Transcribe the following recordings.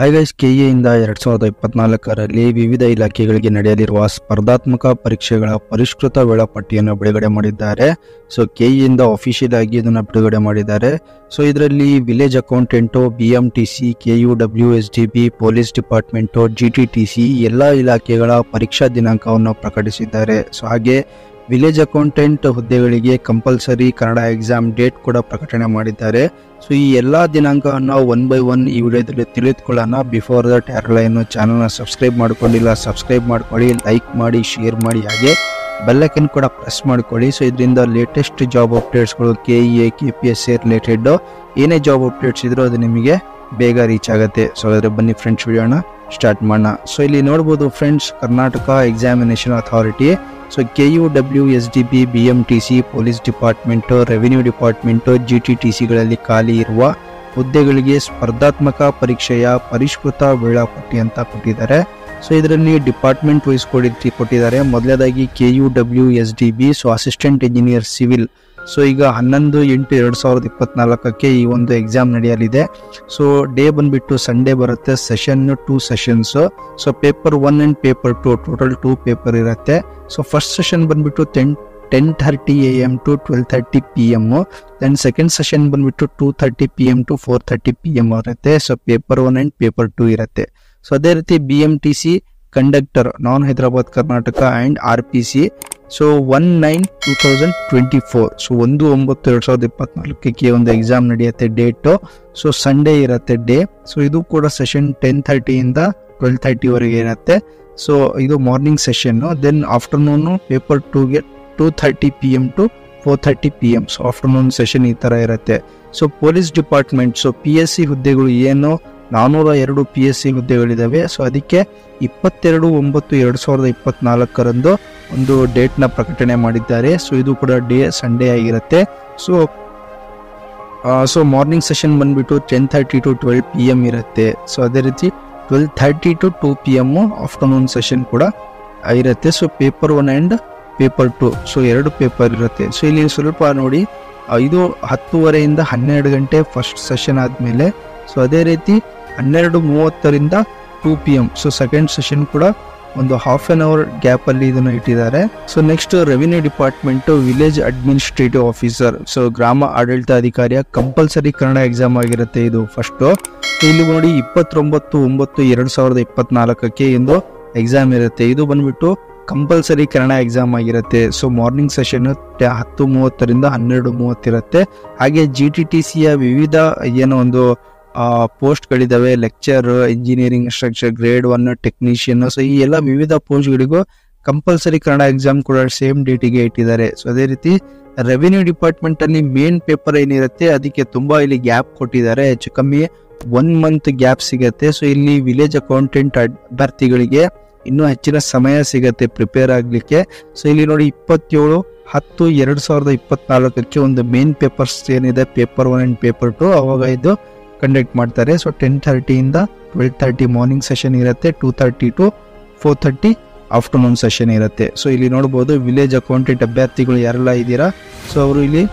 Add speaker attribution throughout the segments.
Speaker 1: Hi guys, KEA ಇಂದ 2024ರಲ್ಲಿ ವಿವಿಧ ಇಲಾಖೆಗಳಿಗೆ ನಡೆಯಲಿರುವ ಸ್ಪರ್ಧಾತ್ಮಕ ಪರೀಕ್ಷೆಗಳ ಪರಿಷ್ಕೃತ ವೇಳಾಪಟ್ಟಿಯನ್ನು ಬಿಡುಗಡೆ ಮಾಡಿದ್ದಾರೆ. ಸೊ ಕೆಇಎ ಇಂದ ಅಫಿಷಿಯಲ್ ಆಗಿ ಇದನ್ನು ಬಿಡುಗಡೆ ಮಾಡಿದ್ದಾರೆ. ಸೊ ಇದರಲ್ಲಿ village accountant, BMTC, KUWSDB, police department, GTTC ಎಲ್ಲ ಇಲಾಖೆಗಳ ಪರೀಕ್ಷಾ ದಿನಾಂಕವನ್ನು ಪ್ರಕಟಿಸಿದ್ದಾರೆ. ಸೊ ಹಾಗೆ ವಿಲೇಜ್ ಅಕೌಂಟೆಂಟ್ ಹುದ್ದೆಗಳಿಗೆ ಕಂಪಲ್ಸರಿ ಕನ್ನಡ ಎಕ್ಸಾಮ್ ಡೇಟ್ ಕೂಡ ಪ್ರಕಟಣೆ ಮಾಡಿದ್ದಾರೆ. ಸೊ ಈ ಎಲ್ಲ ದಿನಾಂಕವನ್ನು ಒನ್ ಬೈ ಒನ್ ಈ ವಿಡಿಯೋದಲ್ಲಿ ತಿಳಿದುಕೊಳ್ಳೋಣ. ಬಿಫೋರ್ ದಟ್ ಯಾರೆಲ್ಲ ಏನು ಚಾನಲ್ನ ಸಬ್ಸ್ಕ್ರೈಬ್ ಮಾಡ್ಕೊಂಡಿಲ್ಲ ಸಬ್ಸ್ಕ್ರೈಬ್ ಮಾಡ್ಕೊಳ್ಳಿ, ಲೈಕ್ ಮಾಡಿ, ಶೇರ್ ಮಾಡಿ, ಹಾಗೆ ಬೆಲ್ಲೈಕನ್ ಕೂಡ ಪ್ರೆಸ್ ಮಾಡ್ಕೊಳ್ಳಿ. ಸೊ ಇದರಿಂದ ಲೇಟೆಸ್ಟ್ ಜಾಬ್ ಅಪ್ಡೇಟ್ಸ್ಗಳು KEA, KPSC ರಿಲೇಟೆಡ್ ಏನೇ ಜಾಬ್ ಅಪ್ಡೇಟ್ಸ್ ಇದ್ರೂ ಅದು ನಿಮಗೆ ಬೇಗ ರೀಚ್ ಆಗುತ್ತೆ. ಸೊ ಅದರ ಬನ್ನಿ ಫ್ರೆಂಡ್ಸ್, ವಿಡಿಯೋನ ಸ್ಟಾರ್ಟ್ ಮಾಡೋಣ. ಸೊ ಇಲ್ಲಿ ನೋಡ್ಬೋದು friends, Karnataka examination authority, so KUWSDB, BMTC, police department, revenue department, GTTCಗಳಲ್ಲಿ ಖಾಲಿ ಇರುವ ಹುದ್ದೆಗಳಿಗೆ ಸ್ಪರ್ಧಾತ್ಮಕ ಪರೀಕ್ಷೆಯ ಪರಿಷ್ಕೃತ ವೇಳಾಪಟ್ಟಿ ಅಂತ ಕೊಟ್ಟಿದ್ದಾರೆ. ಸೊ ಇದರಲ್ಲಿ ಡಿಪಾರ್ಟ್ಮೆಂಟ್ ವೈಸ್ ಕೊಟ್ಟಿದ್ದಾರೆ. ಮೊದಲನೇದಾಗಿ KUWSDB, so assistant engineer civil. So ಈಗ 11/8/2024 ಈ ಒಂದು ಎಕ್ಸಾಮ್ ನಡೆಯಲಿದೆ. ಸೊ ಡೇ ಬಂದ್ಬಿಟ್ಟು ಸಂಡೇ ಬರುತ್ತೆ. Session 2 sessions. So paper 1 and paper 2 total 2 paper ಇರುತ್ತೆ. ಸೊ ಫಸ್ಟ್ ಸೆಷನ್ ಬಂದ್ಬಿಟ್ಟು 10:30 AM to 12:30 PM. Then second session ಬಂದ್ಬಿಟ್ಟು 2:30 PM to 4:30 PM ಇರುತ್ತೆ. ಸೊ ಪೇಪರ್ 1 ಅಂಡ್ ಪೇಪರ್ 2 ಇರುತ್ತೆ. ಸೊ ಅದೇ ರೀತಿ BMTC conductor, non Hyderabad Karnataka and RPC. So 1/9/2024, so 1/9/2024 ಒಂದು exam ನಡೆಯುತ್ತೆ date. So Sunday ಇರುತ್ತೆ ಡೇ. ಸೊ ಇದು ಕೂಡ ಸೆಷನ್ 10:30 ಇಂದ 12:30 ವರೆಗೆ ಇರುತ್ತೆ. ಸೊ ಇದು morning session. Then afternoon paper 2ಗೆ 2:30 PM to 4:30 PM. So afternoon session ಈ ಥರ ಇರುತ್ತೆ. So police department, so PSC ಹುದ್ದೆಗಳು ಏನು 402 PSC ಹುದ್ದೆಗಳಿದ್ದಾವೆ. ಸೊ ಅದಕ್ಕೆ 22/9/2024 ಒಂದು ಡೇಟ್ನ ಪ್ರಕಟಣೆ ಮಾಡಿದ್ದಾರೆ. ಸೊ ಇದು ಕೂಡ ಡೇ ಸಂಡೇ ಆಗಿರುತ್ತೆ. ಸೊ ಮಾರ್ನಿಂಗ್ ಸೆಷನ್ ಬಂದ್ಬಿಟ್ಟು 10:30 to 12 PM ಇರುತ್ತೆ. ಸೊ ಅದೇ ರೀತಿ 12:30 to 2 PM ಆಫ್ಟರ್ನೂನ್ ಸೆಷನ್ ಕೂಡ ಇರುತ್ತೆ. So paper 1 and paper 2, so 2 paper ಇರುತ್ತೆ. ಸೊ ಇಲ್ಲಿ ಸ್ವಲ್ಪ ನೋಡಿ, ಇದು 10:30 12 ಗಂಟೆ ಫಸ್ಟ್ ಸೆಷನ್ ಆದಮೇಲೆ, ಸೊ ಅದೇ ರೀತಿ 12:30 2 PM. ಸೊ ಸೆಕೆಂಡ್ ಸೆಷನ್ ಕೂಡ ಒಂದು ಹಾಫ್ ಆನ್ ಅವರ್ ಗ್ಯಾಪ್ ಅಲ್ಲಿ ಇದನ್ನು ಇಟ್ಟಿದ್ದಾರೆ. So next revenue department, village administrative officer, so ಗ್ರಾಮ ಆಡಳಿತಾಧಿಕಾರಿಯ ಕಂಪಲ್ಸರಿ ಕನ್ನಡ ಎಕ್ಸಾಮ್ ಆಗಿರುತ್ತೆ ಇದು ಫಸ್ಟ್. ಇಲ್ಲಿ ನೋಡಿ 29/9/2024 ಎಂದು ಎಕ್ಸಾಮ್ ಇರುತ್ತೆ. ಇದು ಬಂದ್ಬಿಟ್ಟು ಕಂಪಲ್ಸರಿ ಕನ್ನಡ ಎಕ್ಸಾಮ್ ಆಗಿರುತ್ತೆ. ಸೊ ಮಾರ್ನಿಂಗ್ ಸೆಷನ್ 10:30 12:30 ಇರುತ್ತೆ. ಹಾಗೆ GTTCಯ ವಿವಿಧ ಏನೋ ಒಂದು ಪೋಸ್ಟ್ಗಳಿದ್ದಾವೆ, lecture, engineering instructor, grade 1 technician. So ಈ ಎಲ್ಲ ವಿವಿಧ ಪೋಸ್ಟ್ಗಳಿಗೂ ಕಂಪಲ್ಸರಿ ಕನ್ನಡ ಎಕ್ಸಾಮ್ ಕೂಡ ಸೇಮ್ ಡೇಟಿಗೆ ಇಟ್ಟಿದ್ದಾರೆ. ಸೊ ಅದೇ ರೀತಿ ರೆವಿನ್ಯೂ ಡಿಪಾರ್ಟ್ಮೆಂಟ್ ಅಲ್ಲಿ ಮೇನ್ ಪೇಪರ್ ಏನಿರುತ್ತೆ ಅದಕ್ಕೆ ತುಂಬಾ ಇಲ್ಲಿ ಗ್ಯಾಪ್ ಕೊಟ್ಟಿದ್ದಾರೆ. ಹೆಚ್ಚು ಕಮ್ಮಿ 1 month ಗ್ಯಾಪ್ ಸಿಗತ್ತೆ. ಸೊ ಇಲ್ಲಿ ವಿಲೇಜ್ ಅಕೌಂಟೆಂಟ್ ಅಭ್ಯರ್ಥಿಗಳಿಗೆ ಇನ್ನೂ ಹೆಚ್ಚಿನ ಸಮಯ ಸಿಗತ್ತೆ ಪ್ರಿಪೇರ್ ಆಗ್ಲಿಕ್ಕೆ. ಸೊ ಇಲ್ಲಿ ನೋಡಿ 27/10/2024 ಒಂದು ಮೇನ್ ಪೇಪರ್ಸ್ ಏನಿದೆ, ಪೇಪರ್ 1 ಅಂಡ್ ಪೇಪರ್ 2 ಅವಾಗ ಇದು ಕಂಡಕ್ಟ್ ಮಾಡ್ತಾರೆ. ಸೊ 10:30 ಇಂದ 12:30 ಮಾರ್ನಿಂಗ್ ಸೆಷನ್ ಇರುತ್ತೆ. 2:30 to 4:30 ಆಫ್ಟರ್ನೂನ್ ಸೆಷನ್ ಇರುತ್ತೆ. ಸೊ ಇಲ್ಲಿ ನೋಡ್ಬೋದು ವಿಲೇಜ್ ಅಕೌಂಟೆಂಟ್ ಅಭ್ಯರ್ಥಿಗಳು ಯಾರೆಲ್ಲ ಇದ್ದೀರಾ, ಸೊ ಅವರು ಇಲ್ಲಿ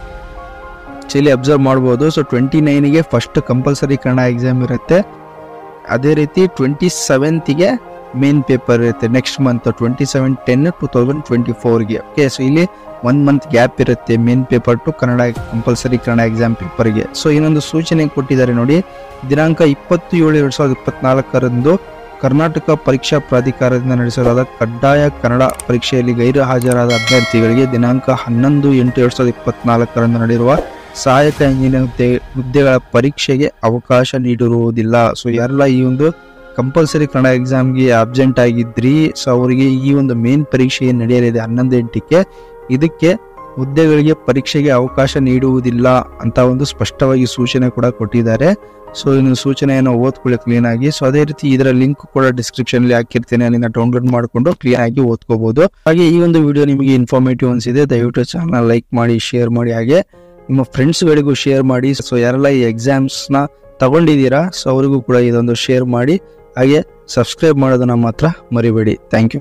Speaker 1: ಅಬ್ಸರ್ವ್ ಮಾಡ್ಬೋದು. ಸೊ 29ಗೆ ಫಸ್ಟ್ ಕಂಪಲ್ಸರಿ ಕನ್ನಡ ಎಕ್ಸಾಮ್ ಇರುತ್ತೆ. ಅದೇ ರೀತಿ 27ಗೆ ಮೇನ್ ಪೇಪರ್ ಇರುತ್ತೆ. Next month 27/10/2024. ಓಕೆ, ಸೊ ಇಲ್ಲಿ 1 month ಗ್ಯಾಪ್ ಇರುತ್ತೆ main paper to Kannada compulsory Kannada exam ಪೇಪರ್ಗೆ. ಸೊ ಇನ್ನೊಂದು ಸೂಚನೆ ಕೊಟ್ಟಿದ್ದಾರೆ ನೋಡಿ, ದಿನಾಂಕ 20/7/2024 ಕರ್ನಾಟಕ ಪರೀಕ್ಷಾ ಪ್ರಾಧಿಕಾರದಿಂದ ನಡೆಸಲಾದ ಕಡ್ಡಾಯ ಕನ್ನಡ ಪರೀಕ್ಷೆಯಲ್ಲಿ ಗೈರು ಹಾಜರಾದ ಅಭ್ಯರ್ಥಿಗಳಿಗೆ ದಿನಾಂಕ 11/8/2024 ನಡೆಯುವ ಸಹಾಯಕ ಇಂಜಿನಿಯರ್ ಹುದ್ದೆಗಳ ಪರೀಕ್ಷೆಗೆ ಅವಕಾಶ ನೀಡಿರುವುದಿಲ್ಲ. ಸೊ ಯಾರೆಲ್ಲ ಈ ಒಂದು ಕಂಪಲ್ಸರಿ ಕನ್ನಡ ಎಕ್ಸಾಮ್ಗೆ ಅಬ್ಸೆಂಟ್ ಆಗಿದ್ರಿ, ಸೊ ಅವರಿಗೆ ಈ ಒಂದು ಮೇನ್ ಪರೀಕ್ಷೆ ನಡೆಯಲಿದೆ 11/8ಕ್ಕೆ, ಇದಕ್ಕೆ ಹುದ್ದೆಗಳಿಗೆ ಪರೀಕ್ಷೆಗೆ ಅವಕಾಶ ನೀಡುವುದಿಲ್ಲ ಅಂತ ಒಂದು ಸ್ಪಷ್ಟವಾಗಿ ಸೂಚನೆ ಕೂಡ ಕೊಟ್ಟಿದ್ದಾರೆ. ಸೊ ಇನ್ನು ಸೂಚನೆಯನ್ನು ಓದ್ಕೊಳ್ಳಿ ಕ್ಲೀನ್ ಆಗಿ. ಸೊ ಅದೇ ರೀತಿ ಇದರ ಲಿಂಕ್ ಕೂಡ ಡಿಸ್ಕ್ರಿಪ್ಷನ್ ಅಲ್ಲಿ ಹಾಕಿರ್ತೇನೆ, ಅಲ್ಲಿಂದ ಡೌನ್ಲೋಡ್ ಮಾಡಿಕೊಂಡು ಕ್ಲೀನ್ ಆಗಿ ಓದ್ಕೋಬಹುದು. ಹಾಗೆ ಈ ಒಂದು ವಿಡಿಯೋ ನಿಮಗೆ ಇನ್ಫಾರ್ಮೇಟಿವ್ ಅನ್ಸಿದೆ, ದಯವಿಟ್ಟು ಚಾನಲ್ ಲೈಕ್ ಮಾಡಿ, ಶೇರ್ ಮಾಡಿ, ಹಾಗೆ ನಿಮ್ಮ ಫ್ರೆಂಡ್ಸ್ಗಳಿಗೂ ಶೇರ್ ಮಾಡಿ. ಸೊ ಯಾರೆಲ್ಲ ಈ ಎಕ್ಸಾಮ್ಸ್ನ ತಗೊಂಡಿದ್ದೀರಾ, ಸೊ ಅವರಿಗೂ ಕೂಡ ಇದೊಂದು ಶೇರ್ ಮಾಡಿ, ಹಾಗೆ ಸಬ್ಸ್ಕ್ರೈಬ್ ಮಾಡೋದನ್ನ ಮಾತ್ರ ಮರಿಬೇಡಿ. Thank you.